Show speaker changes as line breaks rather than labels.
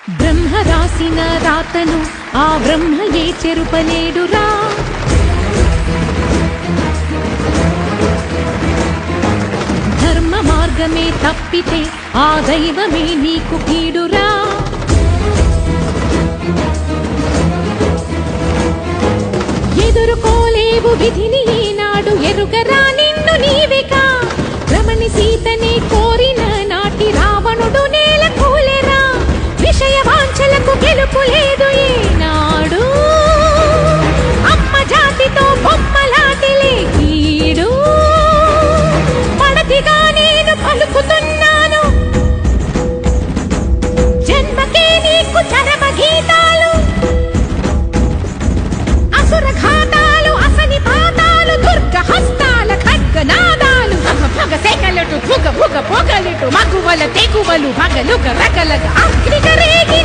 బ్రహ్మ రాసిన రాతను ఆ బ్రహ్మయే చెరుపలేడురా. ధర్మ మార్గమే తప్పితే ఆ దైవమే నీకు కీడురా. ఎదుర్కోలేవు విధిని ఈనాడు ఎరుగరా నిన్ను నీవిగా. రమణి సీతనే కోరిన నాటి రావణుడు నేల కూలెరా. విషయ వాంఛలకు గెలుపు లేదు ఈనాడు. అమ్మ జాతితో బొమ్మలాటిలే కీడు. పడతిగా నేను పలుకుతున్నాను జన్మకే నీకు చరమ గీతాలు. అసుర ఘాతాలు అసని పాతాలు దుర్గ హస్తాల ఖడ్గనాదాలు. భగ సెగలటు భుగ భుగ పొగలిటు మగువల తెగువలు భగలుగ రగలగ అగ్నిగ రేగి